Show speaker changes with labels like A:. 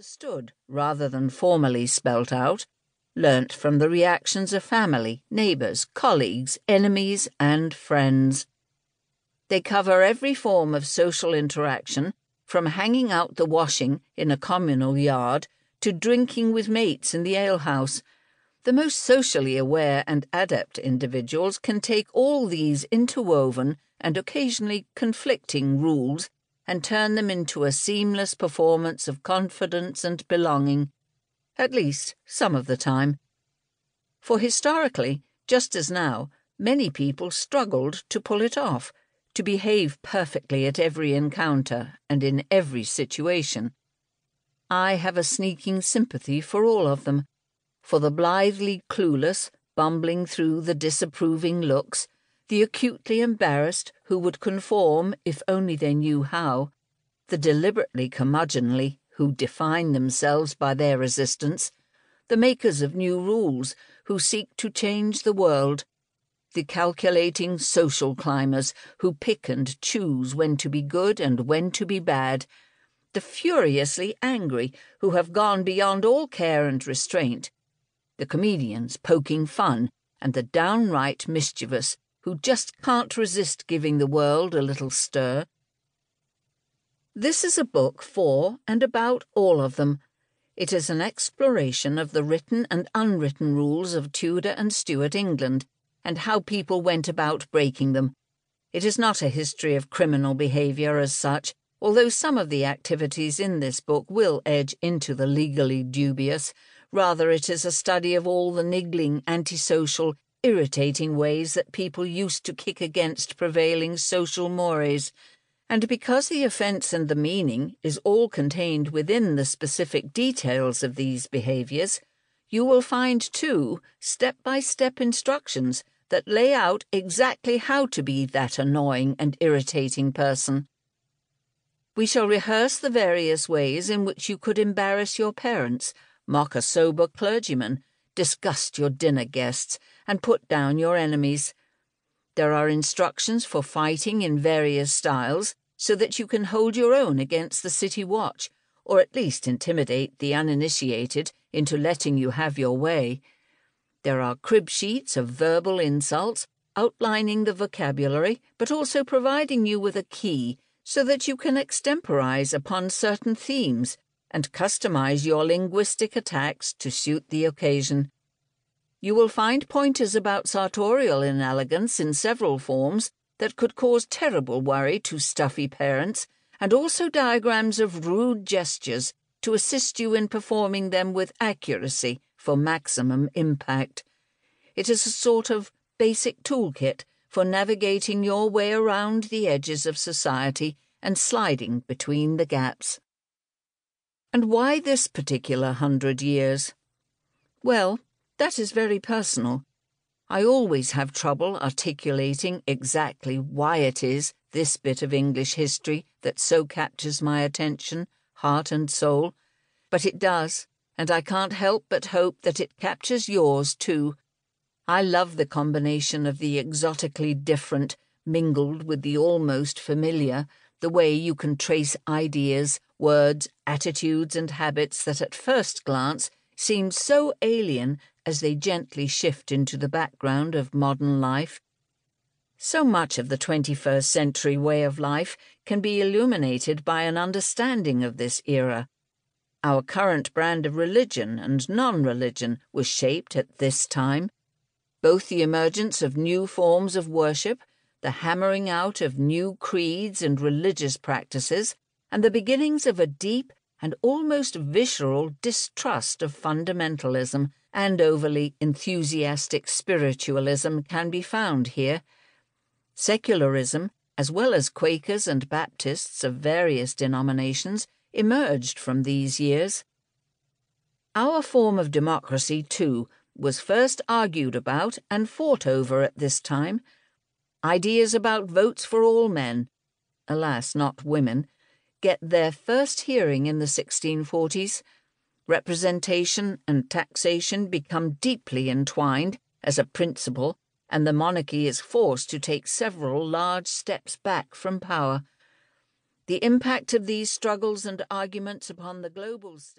A: understood rather than formally spelt out, learnt from the reactions of family, neighbours, colleagues, enemies, and friends. They cover every form of social interaction, from hanging out the washing in a communal yard to drinking with mates in the alehouse. The most socially aware and adept individuals can take all these interwoven and occasionally conflicting rules and turn them into a seamless performance of confidence and belonging, at least some of the time. For historically, just as now, many people struggled to pull it off, to behave perfectly at every encounter and in every situation. I have a sneaking sympathy for all of them, for the blithely clueless, bumbling through the disapproving looks, the acutely embarrassed who would conform if only they knew how, the deliberately curmudgeonly who define themselves by their resistance, the makers of new rules who seek to change the world, the calculating social climbers who pick and choose when to be good and when to be bad, the furiously angry who have gone beyond all care and restraint, the comedians poking fun, and the downright mischievous who just can't resist giving the world a little stir. This is a book for and about all of them. It is an exploration of the written and unwritten rules of Tudor and Stuart England, and how people went about breaking them. It is not a history of criminal behaviour as such, although some of the activities in this book will edge into the legally dubious. Rather, it is a study of all the niggling, antisocial, irritating ways that people used to kick against prevailing social mores. And because the offence and the meaning is all contained within the specific details of these behaviours, you will find, too, step-by-step instructions that lay out exactly how to be that annoying and irritating person. We shall rehearse the various ways in which you could embarrass your parents, mock a sober clergyman, disgust your dinner guests, and put down your enemies. There are instructions for fighting in various styles, so that you can hold your own against the city watch, or at least intimidate the uninitiated into letting you have your way. There are crib sheets of verbal insults, outlining the vocabulary, but also providing you with a key so that you can extemporize upon certain themes and customize your linguistic attacks to suit the occasion. You will find pointers about sartorial inelegance in several forms that could cause terrible worry to stuffy parents, and also diagrams of rude gestures to assist you in performing them with accuracy for maximum impact. It is a sort of basic toolkit for navigating your way around the edges of society and sliding between the gaps. And why this particular 100 years? Well, that is very personal. I always have trouble articulating exactly why it is this bit of English history that so captures my attention, heart and soul, but it does, and I can't help but hope that it captures yours too. I love the combination of the exotically different mingled with the almost familiar, the way you can trace ideas, words, attitudes and habits that at first glance seem so alien as they gently shift into the background of modern life. So much of the 21st century way of life can be illuminated by an understanding of this era. Our current brand of religion and non-religion was shaped at this time. Both the emergence of new forms of worship, the hammering out of new creeds and religious practices, and the beginnings of a deep and almost visceral distrust of fundamentalism and overly enthusiastic spiritualism can be found here. Secularism, as well as Quakers and Baptists of various denominations, emerged from these years. Our form of democracy, too, was first argued about and fought over at this time. Ideas about votes for all men, alas, not women, get their first hearing in the 1640s. Representation and taxation become deeply entwined as a principle, and the monarchy is forced to take several large steps back from power. The impact of these struggles and arguments upon the global stage